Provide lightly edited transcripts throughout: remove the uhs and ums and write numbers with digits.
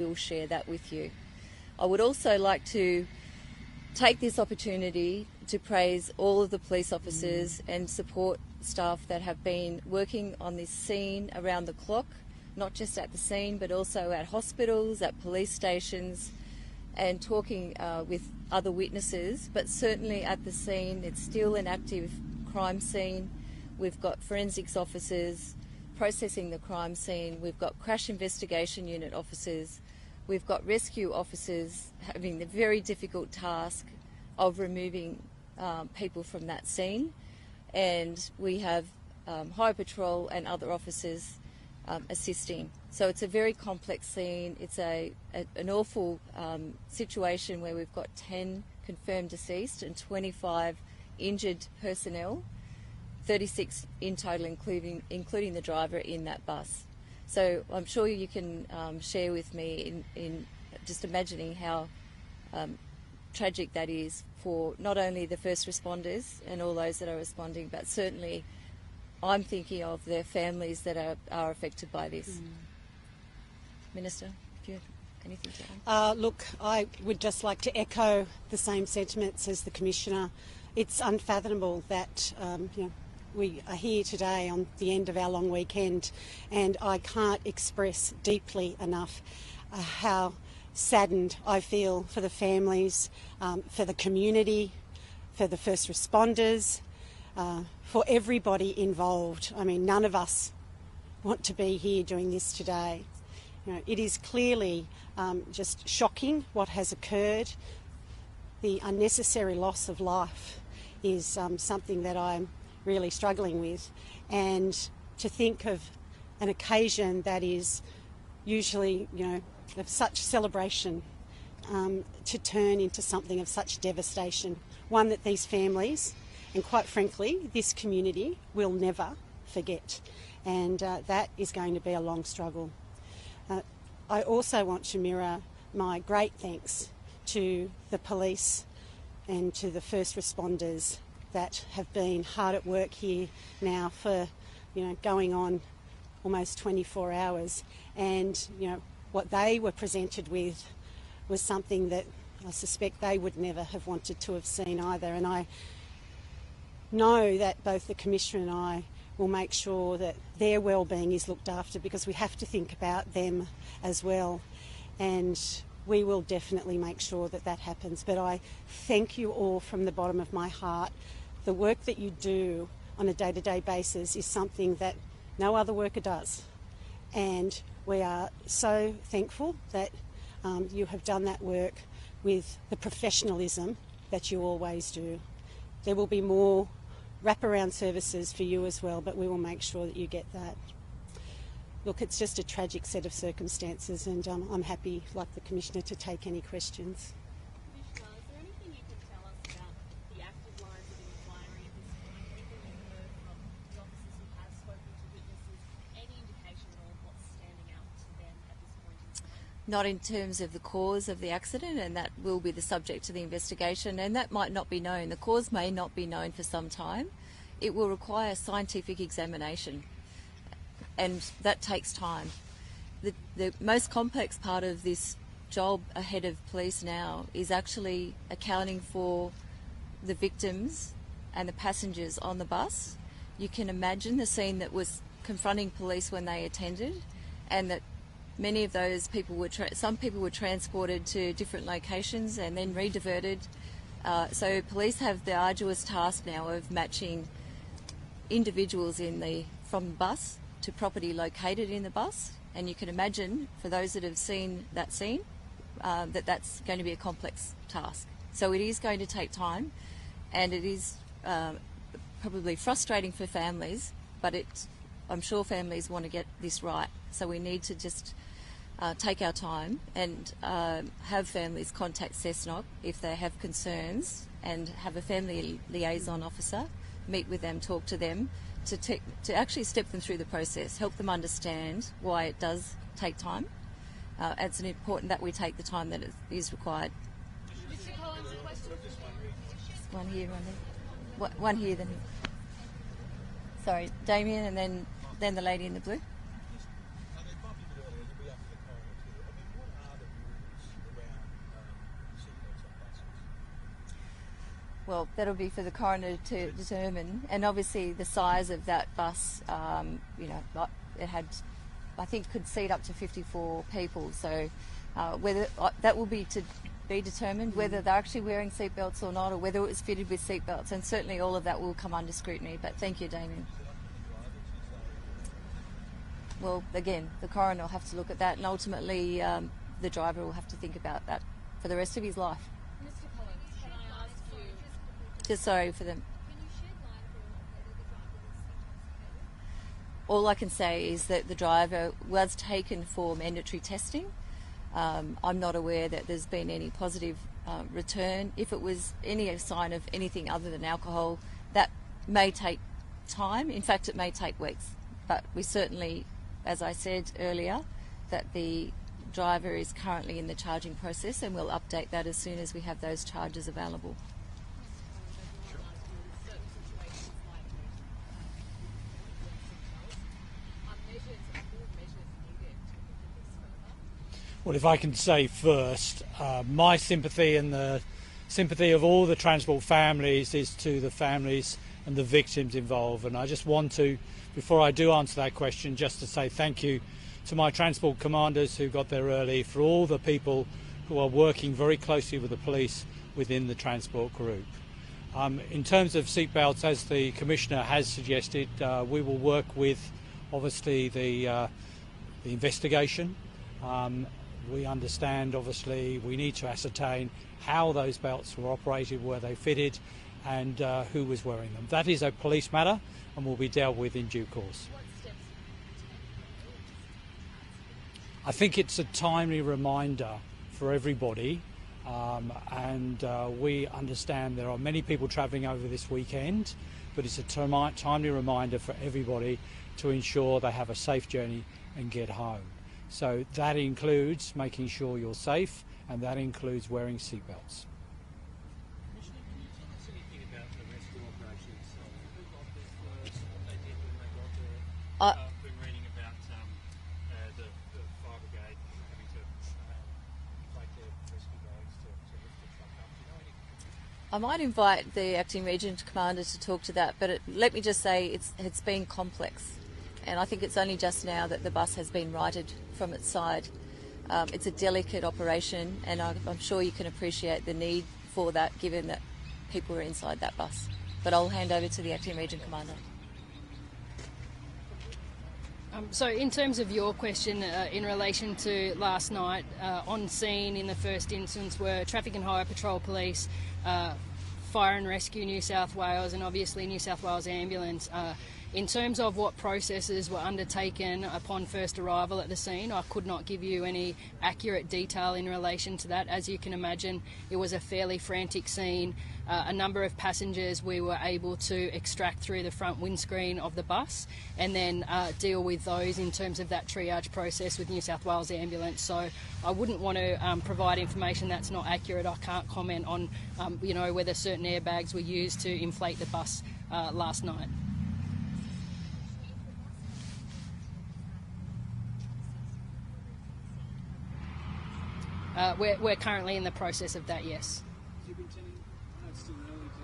we'll share that with you. I would also like to take this opportunity to praise all of the police officers and support staff that have been working on this scene around the clock, not just at the scene but also at hospitals, at police stations, and talking with other witnesses. But certainly at the scene, it's still an active crime scene. We've got forensics officers processing the crime scene. We've got crash investigation unit officers. We've got rescue officers having the very difficult task of removing people from that scene. And we have Highway Patrol and other officers assisting. So it's a very complex scene. It's an awful situation where we've got 10 confirmed deceased and 25 injured personnel, 36 in total, including the driver in that bus. So I'm sure you can share with me in just imagining how tragic that is for not only the first responders and all those that are responding, but certainly I'm thinking of their families that are affected by this. Minister, if you have anything to add? Look, I would just like to echo the same sentiments as the Commissioner. It's unfathomable that we are here today on the end of our long weekend, and I can't express deeply enough how saddened I feel for the families, for the community, for the first responders, for everybody involved. I mean, none of us want to be here doing this today. It is clearly just shocking what has occurred. The unnecessary loss of life is something that I'm really struggling with, and to think of an occasion that is usually, of such celebration to turn into something of such devastation, one that these families and quite frankly this community will never forget, and that is going to be a long struggle. I also want to mirror my great thanks to the police and to the first responders that have been hard at work here now for, going on almost 24 hours. And, what they were presented with was something that I suspect they would never have wanted to have seen either. And I know that both the Commissioner and I will make sure that their well-being is looked after, because we have to think about them as well. And we will definitely make sure that that happens. But I thank you all from the bottom of my heart. The work that you do on a day-to-day basis is something that no other worker does. And we are so thankful that you have done that work with the professionalism that you always do. There will be more wraparound services for you as well, but we will make sure that you get that. Look, it's just a tragic set of circumstances, and I'm happy, like the Commissioner, to take any questions. Commissioner, is there anything you can tell us about the active lines of inquiry at this point? Anything you've heard from the officers who have spoken to witnesses? Any indication at all of what's standing out to them at this point in time? Not in terms of the cause of the accident, and that will be the subject of the investigation, and that might not be known. The cause may not be known for some time. It will require scientific examination, and that takes time. The most complex part of this job ahead of police now is actually accounting for the victims and the passengers on the bus. You can imagine the scene that was confronting police when they attended, and that many of those people were, some people were transported to different locations and then re-diverted. So police have the arduous task now of matching individuals from the bus to property located in the bus, and you can imagine, for those that have seen that scene, that's going to be a complex task. So it is going to take time, and it is probably frustrating for families, but I'm sure families want to get this right. So we need to just take our time and have families contact CESNOC if they have concerns, and have a family liaison officer meet with them, talk to them, to actually step them through the process, help them understand why it does take time. It's important that we take the time that is required. Mr. Collins, a question. One here, one here, then. Sorry, Damien, and then the lady in the blue. Well, that'll be for the coroner to determine, and obviously the size of that bus, it had, I think, could seat up to 54 people. So whether that will be determined, whether they're actually wearing seatbelts or not, or whether it was fitted with seatbelts, and certainly all of that will come under scrutiny. But thank you, Damien. Well, again, the coroner will have to look at that, and ultimately the driver will have to think about that for the rest of his life. Mr. Collins, can I ask you? Just sorry for them. Can you shed light on whether the driver was intoxicated? All I can say is that the driver was taken for mandatory testing. I'm not aware that there's been any positive return. If it was any sign of anything other than alcohol, that may take time. In fact, it may take weeks. But we certainly, as I said earlier, that the driver is currently in the charging process, and we'll update that as soon as we have those charges available. Well, if I can say first, my sympathy and the sympathy of all the transport families is to the families and the victims involved. And I just want to, before I do answer that question, just to say thank you to my transport commanders who got there early, for all the people who are working very closely with the police within the transport group. In terms of seatbelts, as the Commissioner has suggested, we will work with, obviously, the investigation. We understand, obviously, we need to ascertain how those belts were operated, were they fitted, and who was wearing them. That is a police matter and will be dealt with in due course. What steps I think it's a timely reminder for everybody, and we understand there are many people travelling over this weekend, but it's a timely reminder for everybody to ensure they have a safe journey and get home. So that includes making sure you're safe, and that includes wearing seatbelts. Commissioner, can you tell us anything about the rescue operation itself? Who got there first? What they did when they got there? I've been reading about the fire brigade having to take their rescue bags to lift the truck up. Do you know anything? I might invite the Acting Region Commander to talk to that, but let me just say it's been complex. And I think it's only just now that the bus has been righted from its side. It's a delicate operation, and I'm sure you can appreciate the need for that, given that people are inside that bus. But I'll hand over to the Acting Region Commander. So in terms of your question in relation to last night, on scene in the first instance were Traffic and Highway Patrol Police, Fire and Rescue New South Wales, and obviously New South Wales Ambulance. In terms of what processes were undertaken upon first arrival at the scene, I could not give you any accurate detail in relation to that. As you can imagine, it was a fairly frantic scene. A number of passengers we were able to extract through the front windscreen of the bus, and then deal with those in terms of that triage process with New South Wales Ambulance. So I wouldn't want to provide information that's not accurate. I can't comment on whether certain airbags were used to inflate the bus last night. We're currently in the process of that, yes. Superintendent, I know it's still early to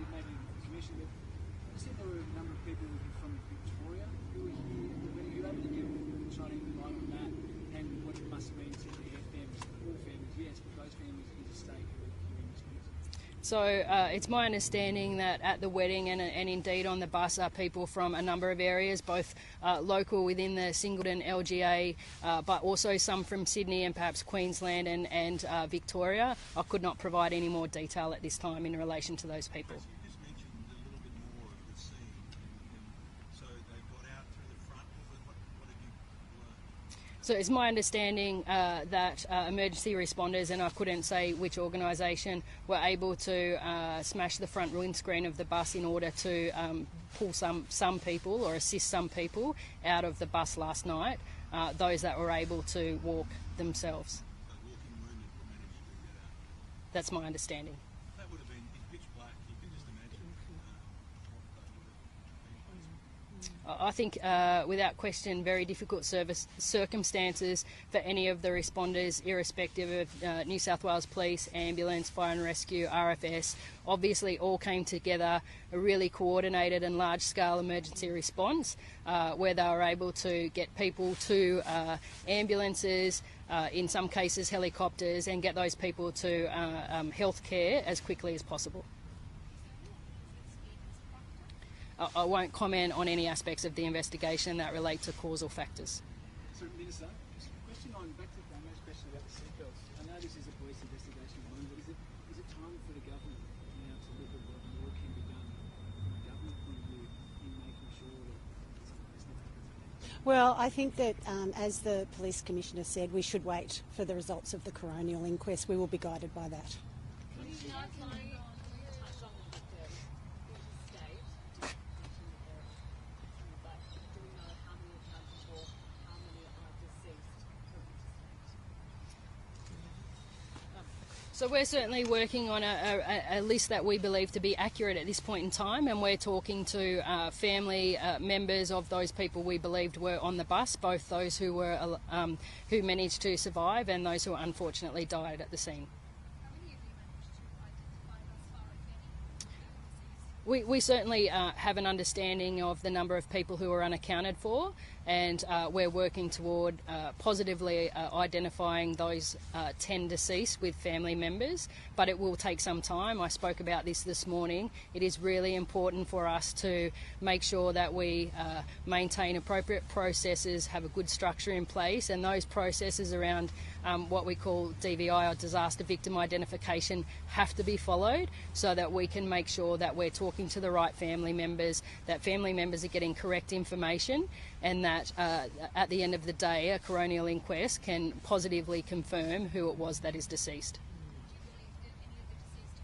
maybe the commission, but I said there were a number of people from Victoria who were here. Were you able to give shining light on that and what it must mean to their families, all families, yes, but those families interstate who are in this case? So it's my understanding that at the wedding and indeed on the bus are people from a number of areas, both local within the Singleton LGA, but also some from Sydney and perhaps Queensland and Victoria. I could not provide any more detail at this time in relation to those people. You just mentioned a little bit more of the scene, and so they got out through the front. What have you learned? So it's my understanding that emergency responders, and I couldn't say which organisation, were able to smash the front windscreen of the bus in order to pull some people or assist some people out of the bus last night, those that were able to walk themselves. So walking wounded managed to get out. That's my understanding. That would have been in pitch black. You can just imagine what they would have been. I think, without question, very difficult circumstances for any of the responders, irrespective of New South Wales Police, Ambulance, Fire and Rescue, RFS, obviously all came together, a really coordinated and large-scale emergency response, where they were able to get people to ambulances, in some cases helicopters, and get those people to health care as quickly as possible. I won't comment on any aspects of the investigation that relate to causal factors. So, Minister, just a question on back to Damo's question about the seatbelts. I know this is a police investigation at the moment, but is it time for the government now to look at what more can be done from a government point of view in making sure that it's not happening? Well, I think that, as the Police Commissioner said, we should wait for the results of the coronial inquest. We will be guided by that. Can you touch on the state? But do we know how many are accounted for, how many are deceased? So we're certainly working on a list that we believe to be accurate at this point in time, and we're talking to family members of those people we believed were on the bus, both those who were who managed to survive and those who unfortunately died at the scene. How many of you managed to identify thus far, if any? We certainly have an understanding of the number of people who are unaccounted for, and we're working toward positively identifying those 10 deceased with family members, but it will take some time. I spoke about this morning. It is really important for us to make sure that we maintain appropriate processes, have a good structure in place, and those processes around what we call DVI, or disaster victim identification, have to be followed so that we can make sure that we're talking to the right family members, that family members are getting correct information, and that at the end of the day a coronial inquest can positively confirm who it was that is deceased. Do you believe that any of the deceased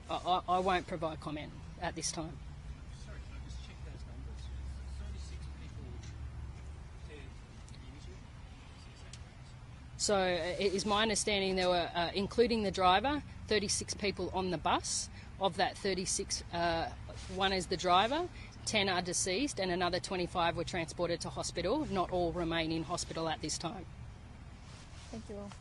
have gone into state? I won't provide comment at this time. Sorry, can I just check those numbers? 36 people dead injured? So it is my understanding there were, including the driver, 36 people on the bus. Of that 36, one is the driver, 10 are deceased, and another 25 were transported to hospital. Not all remain in hospital at this time. Thank you all.